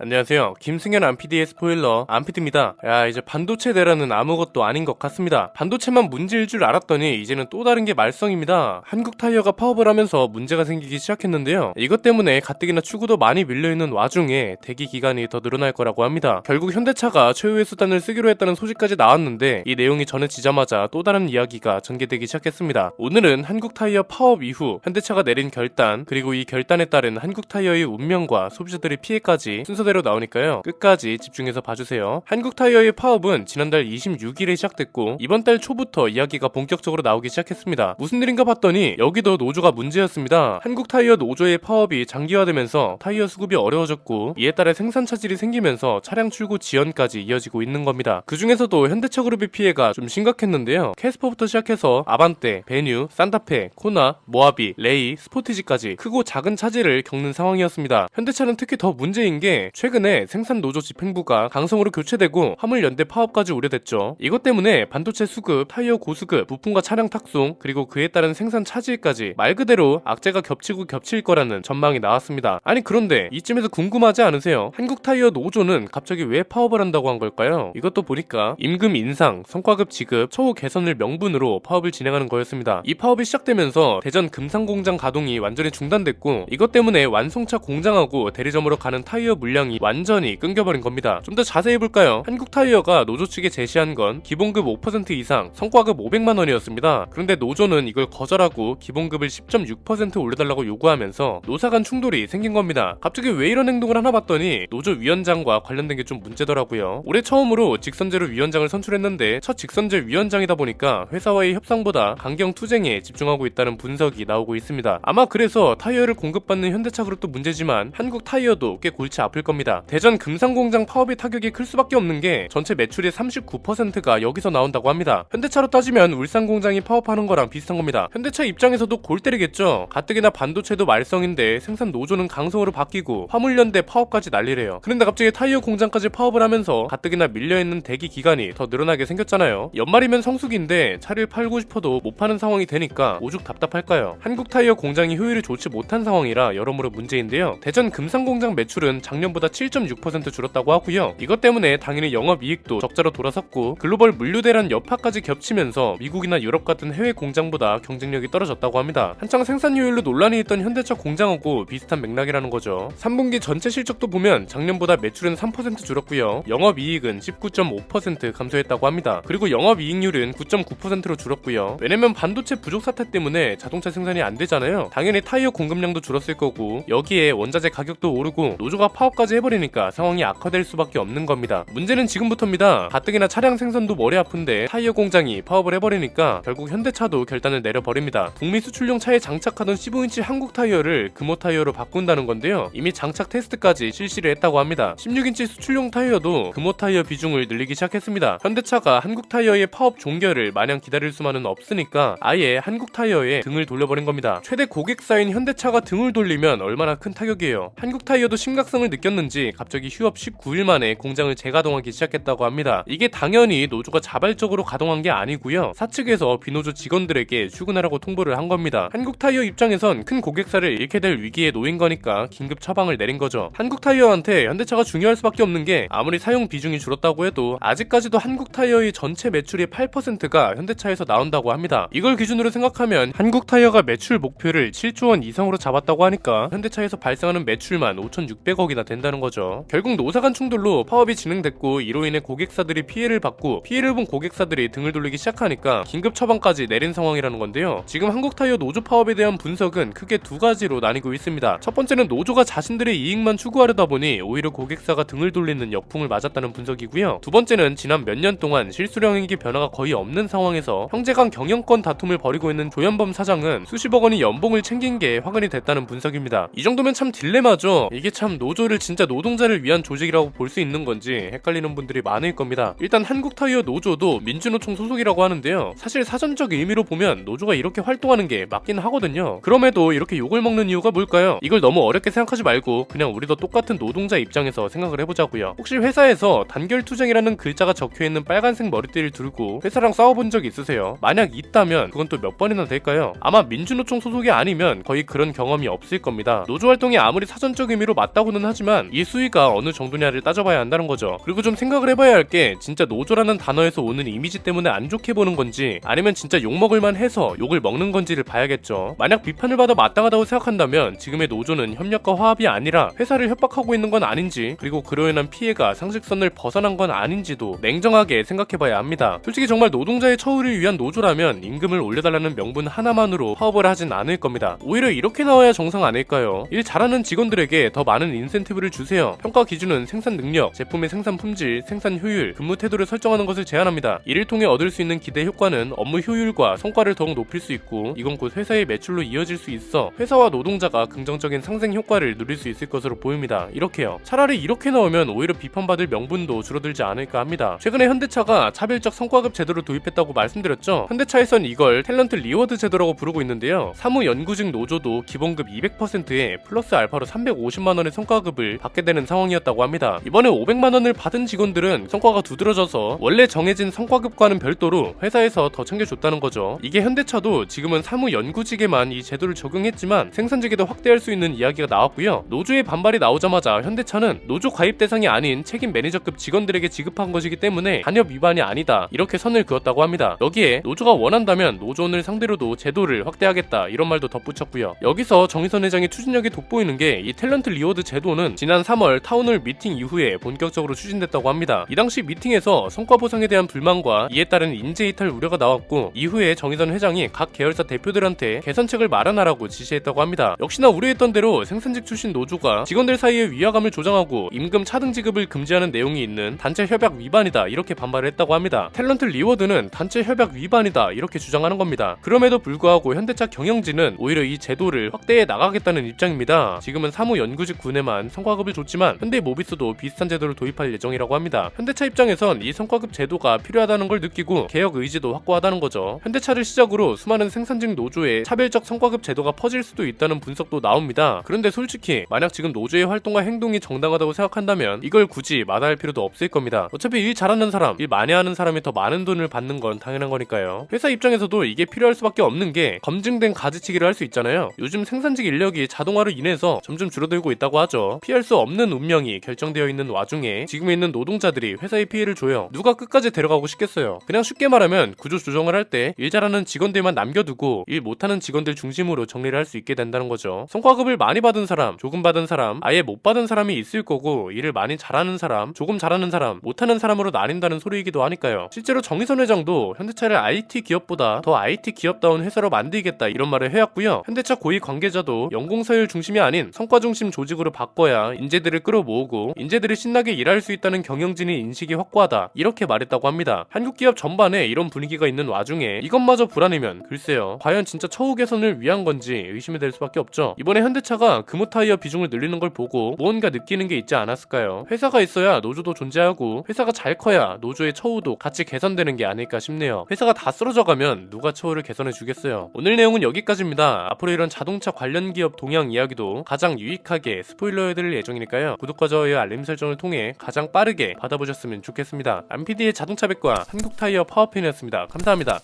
안녕하세요. 김승현 안PD의 스포일러 안PD입니다. 이제 반도체 대란은 아무것도 아닌 것 같습니다. 반도체만 문제일 줄 알았더니 이제는 또 다른 게 말썽입니다. 한국타이어가 파업을 하면서 문제가 생기기 시작했는데요. 이것 때문에 가뜩이나 추구도 많이 밀려있는 와중에 대기 기간이 더 늘어날 거라고 합니다. 결국 현대차가 최후의 수단을 쓰기로 했다는 소식까지 나왔는데 이 내용이 전해지자마자 또 다른 이야기가 전개되기 시작했습니다. 오늘은 한국타이어 파업 이후 현대차가 내린 결단, 그리고 이 결단에 따른 한국타이어의 운명과 소비자들의 피해까지 순서대로 나오니까요. 끝까지 집중해서 봐주세요. 한국타이어의 파업은 지난달 26일에 시작됐고 이번 달 초부터 이야기가 본격적으로 나오기 시작했습니다. 무슨 일인가 봤더니 여기도 노조가 문제였습니다. 한국타이어 노조의 파업이 장기화되면서 타이어 수급이 어려워졌고 이에 따라 생산 차질이 생기면서 차량 출고 지연까지 이어지고 있는 겁니다. 그 중에서도 현대차 그룹의 피해가 좀 심각했는데요. 캐스퍼부터 시작해서 아반떼, 베뉴, 산타페, 코나, 모하비, 레이, 스포티지까지 크고 작은 차질을 겪는 상황이었습니다. 현대차는 특히 더 문제인 게 최근에 생산 노조 집행부가 강성으로 교체되고 화물연대 파업까지 우려됐죠. 이것 때문에 반도체 수급, 타이어 고수급, 부품과 차량 탁송, 그리고 그에 따른 생산 차질까지 말 그대로 악재가 겹치고 겹칠 거라는 전망이 나왔습니다. 아니 그런데 이쯤에서 궁금하지 않으세요? 한국타이어 노조는 갑자기 왜 파업을 한다고 한 걸까요? 이것도 보니까 임금 인상, 성과급 지급, 처우 개선을 명분으로 파업을 진행하는 거였습니다. 이 파업이 시작되면서 대전 금상공장 가동이 완전히 중단됐고 이것 때문에 완송차 공장하고 대리점으로 가는 타이어 물량이 완전히 끊겨버린 겁니다. 좀 더 자세히 볼까요? 한국타이어가 노조 측에 제시한 건 기본급 5% 이상, 성과급 500만 원이었습니다. 그런데 노조는 이걸 거절하고 기본급을 10.6% 올려달라고 요구하면서 노사 간 충돌이 생긴 겁니다. 갑자기 왜 이런 행동을 하나 봤더니 노조 위원장과 관련된 게 좀 문제더라고요. 올해 처음으로 직선제로 위원장을 선출했는데 첫 직선제 위원장이다 보니까 회사와의 협상보다 강경 투쟁에 집중하고 있다는 분석이 나오고 있습니다. 아마 그래서 타이어를 공급받는 현대차 그룹도 문제지만 한국 타이어도 꽤 골치 아플 겁니다. 대전 금상공장 파업의 타격이 클 수밖에 없는 게 전체 매출의 39%가 여기서 나온다고 합니다. 현대차로 따지면 울산 공장이 파업하는 거랑 비슷한 겁니다. 현대차 입장에서도 골 때리겠죠. 가뜩이나 반도체도 말썽인데 생산 노조는 강성으로 바뀌고 화물연대 파업까지 난리래요. 그런데 갑자기 타이어 공장까지 파업을 하면서 가뜩이나 밀려있는 대기 기간이 더 늘어나게 생겼잖아요. 연말이면 성수기인데 차를 팔고 싶어도 못 파는 상황이 되니까 오죽 답답할까요? 한국타이어 공장이 효율이 좋지 못한 상황이라 여러모로 문제인데요. 대전 금상공장 매출은 작년보다 7.6% 줄었다고 하고요. 이것 때문에 당연히 영업이익도 적자로 돌아섰고 글로벌 물류대란 여파까지 겹치면서 미국이나 유럽 같은 해외 공장보다 경쟁력이 떨어졌다고 합니다. 한창 생산 효율로 논란이 있던 현대차 공장하고 비슷한 맥락이라는 거죠. 3분기 전체 실적도 보면 작년보다 매출은 3% 줄었고요. 영업이익은 19.5% 감소했다고 합니다. 그리고 영업이익률은 9.9%로 줄었고요. 왜냐면 반도체 부족 사태 때문에 자동차 생산이 안 되잖아요. 당연히 타이어 공급량도 줄었을 거고 여기에 원자재 가격도 오르고 노조가 파업까지 해버리니까 상황이 악화될 수밖에 없는 겁니다. 문제는 지금부터입니다. 가뜩이나 차량 생산도 머리 아픈데 타이어 공장이 파업을 해버리니까 결국 현대차도 결단을 내려버립니다. 북미 수출용 차에 장착하던 15인치 한국 타이어를 금호 타이어로 바꾼다는 건데요. 이미 장착 테스트까지 실시를 했다고 합니다. 16인치 수출용 타이어도 금호 타이어 비중을 늘리기 시작했습니다. 현대차가 한국 타이어의 파업 종결을 마냥 기다릴 수만은 없으니까 아예 한국 타이어에 등을 돌려버린 겁니다. 최대 고객사인 현대차가 등을 돌리면 얼마나 큰 타격이에요. 한국 타이어도 심각성을 느꼈는지 갑자기 휴업 19일 만에 공장을 재가동하기 시작했다고 합니다. 이게 당연히 노조가 자발적으로 가동한 게 아니고요. 사측에서 비노조 직원들에게 출근하라고 통보를 한 겁니다. 한국타이어 입장에선 큰 고객사를 잃게 될 위기에 놓인 거니까 긴급 처방을 내린 거죠. 한국타이어한테 현대차가 중요할 수밖에 없는 게 아무리 사용 비중이 줄었다고 해도 아직까지도 한국타이어의 전체 매출의 8%가 현대차에서 나온다고 합니다. 이걸 기준으로 생각하면 한국타이어가 매출 목표를 7조 원 이상으로 잡았다고 하니까 현대차에서 발생하는 매출만 5,600억이나 된다는 거죠. 결국 노사 간 충돌로 파업이 진행됐고 이로 인해 고객사들이 피해를 받고 피해를 본 고객사들이 등을 돌리기 시작하니까 긴급 처방까지 내린 상황이라는 건데요. 지금 한국타이어 노조 파업에 대한 분석은 크게 두 가지로 나뉘고 있습니다. 첫 번째는 노조가 자신들의 이익만 추구하려다 보니 오히려 고객사가 등을 돌리는 역풍을 맞았다는 분석이고요. 두 번째는 지난 몇 년 동안 실수령액의 변화가 거의 없는 상황에서 형제간 경영권 다툼을 벌이고 있는 조현범 사장은 수십억 원의 연봉을 챙긴 게 화근이 됐다는 분석입니다. 이 정도면 참 딜레마죠. 이게 참 노조를 진짜 노동자를 위한 조직이라고 볼 수 있는 건지 헷갈리는 분들이 많을 겁니다. 일단 한국타이어 노조도 민주노총 소속이라고 하는데요. 사실 사전적 의미로 보면 노조가 이렇게 활동하는 게 맞긴 하거든요. 그럼에도 이렇게 욕을 먹는 이유가 뭘까요? 이걸 너무 어렵게 생각하지 말고 그냥 우리도 똑같은 노동자 입장에서 생각을 해보자고요. 혹시 회사에서 단결투쟁이라는 글자가 적혀있는 빨간색 머리띠를 들고 회사랑 싸워본 적 있으세요? 만약 있다면 그건 또 몇 번이나 될까요? 아마 민주노총 소속이 아니면 거의 그런 경험이 없을 겁니다. 노조 활동이 아무리 사전적 의미로 맞다고는 하지만 하려면 이 수위가 어느 정도냐를 따져봐야 한다는 거죠. 그리고 좀 생각을 해봐야 할 게 진짜 노조라는 단어에서 오는 이미지 때문에 안 좋게 보는 건지 아니면 진짜 욕먹을만 해서 욕을 먹는 건지를 봐야겠죠. 만약 비판을 받아 마땅하다고 생각한다면 지금의 노조는 협력과 화합이 아니라 회사를 협박하고 있는 건 아닌지, 그리고 그로 인한 피해가 상식선을 벗어난 건 아닌지도 냉정하게 생각해봐야 합니다. 솔직히 정말 노동자의 처우를 위한 노조라면 임금을 올려달라는 명분 하나만으로 파업을 하진 않을 겁니다. 오히려 이렇게 나와야 정상 아닐까요? 일 잘하는 직원들에게 더 많은 인센티브를 주세요. 평가 기준은 생산 능력, 제품의 생산 품질, 생산 효율, 근무 태도를 설정하는 것을 제한합니다. 이를 통해 얻을 수 있는 기대 효과는 업무 효율과 성과를 더욱 높일 수 있고, 이건 곧 회사의 매출로 이어질 수 있어 회사와 노동자가 긍정적인 상생 효과를 누릴 수 있을 것으로 보입니다. 이렇게요. 차라리 이렇게 나오면 오히려 비판받을 명분도 줄어들지 않을까 합니다. 최근에 현대차가 차별적 성과급 제도를 도입했다고 말씀드렸죠. 현대차에선 이걸 탤런트 리워드 제도라고 부르고 있는데요. 사무 연구직 노조도 기본급 200%에 플러스 알파로 350만원의 성과급을 받게 되는 상황이었다고 합니다. 이번에 500만원을 받은 직원들은 성과가 두드러져서 원래 정해진 성과급과는 별도로 회사에서 더 챙겨줬다는 거죠. 이게 현대차도 지금은 사무 연구직에만 이 제도를 적용했지만 생산직에도 확대할 수 있는 이야기가 나왔고요. 노조의 반발이 나오자마자 현대차는 노조 가입 대상이 아닌 책임 매니저급 직원들에게 지급한 것이기 때문에 단협 위반이 아니다, 이렇게 선을 그었다고 합니다. 여기에 노조가 원한다면 노조원을 상대로도 제도를 확대하겠다, 이런 말도 덧붙였고요. 여기서 정의선 회장의 추진력이 돋보이는 게 이 탤런트 리워드 제도는 지난 3월 타운홀 미팅 이후에 본격적으로 추진됐다고 합니다. 이 당시 미팅에서 성과 보상에 대한 불만과 이에 따른 인재 이탈 우려가 나왔고, 이후에 정의선 회장이 각 계열사 대표들한테 개선책을 마련하라고 지시했다고 합니다. 역시나 우려했던 대로 생산직 출신 노조가 직원들 사이의 위화감을 조장하고 임금 차등 지급을 금지하는 내용이 있는 단체 협약 위반이다, 이렇게 반발을 했다고 합니다. 탤런트 리워드는 단체 협약 위반이다, 이렇게 주장하는 겁니다. 그럼에도 불구하고 현대차 경영진은 오히려 이 제도를 확대해 나가겠다는 입장입니다. 지금은 사무 연구직 군에만 성과급을 줬지만 현대 모비스도 비슷한 제도를 도입할 예정이라고 합니다. 현대차 입장에선 이 성과급 제도가 필요하다는 걸 느끼고 개혁 의지도 확고하다는 거죠. 현대차를 시작으로 수많은 생산직 노조의 차별적 성과급 제도가 퍼질 수도 있다는 분석도 나옵니다. 그런데 솔직히 만약 지금 노조의 활동과 행동이 정당하다고 생각한다면 이걸 굳이 마다할 필요도 없을 겁니다. 어차피 일 잘하는 사람, 일 많이 하는 사람이 더 많은 돈을 받는 건 당연한 거니까요. 회사 입장에서도 이게 필요할 수밖에 없는 게 검증된 가지치기를 할 수 있잖아요. 요즘 생산직 인력이 자동화로 인해서 점점 줄어들고 있다고 하죠. 피할 수 없는 운명이 결정되어 있는 와중에 지금 있는 노동자들이 회사에 피해를 줘요. 누가 끝까지 데려가고 싶겠어요. 그냥 쉽게 말하면 구조 조정을 할 때 일 잘하는 직원들만 남겨두고 일 못하는 직원들 중심으로 정리를 할 수 있게 된다는 거죠. 성과급을 많이 받은 사람, 조금 받은 사람, 아예 못 받은 사람이 있을 거고, 일을 많이 잘하는 사람, 조금 잘하는 사람, 못하는 사람으로 나뉜다는 소리이기도 하니까요. 실제로 정의선 회장도 현대차를 IT 기업보다 더 IT 기업다운 회사로 만들겠다, 이런 말을 해왔고요. 현대차 고위 관계자도 연공서열 중심이 아닌 성과 중심 조직으로 바꿔야 인재들을 끌어모으고 인재들이 신나게 일할 수 있다는 경영진의 인식이 확고하다, 이렇게 말했다고 합니다. 한국 기업 전반에 이런 분위기가 있는 와중에 이것마저 불안이면 글쎄요, 과연 진짜 처우 개선을 위한 건지 의심이 될 수밖에 없죠. 이번에 현대차가 금호타이어 비중을 늘리는 걸 보고 무언가 느끼는 게 있지 않았을까요? 회사가 있어야 노조도 존재하고 회사가 잘 커야 노조의 처우도 같이 개선되는 게 아닐까 싶네요. 회사가 다 쓰러져가면 누가 처우를 개선해 주겠어요. 오늘 내용은 여기까지입니다. 앞으로 이런 자동차 관련 기업 동향 이야기도 가장 유익하게 스포일러해드릴 예정이니까요. 구독과 좋아요, 알림 설정을 통해 가장 빠르게 받아보셨으면 좋겠습니다. 안PD의 자동차 백과 한국타이어 파워펜이었습니다. 감사합니다.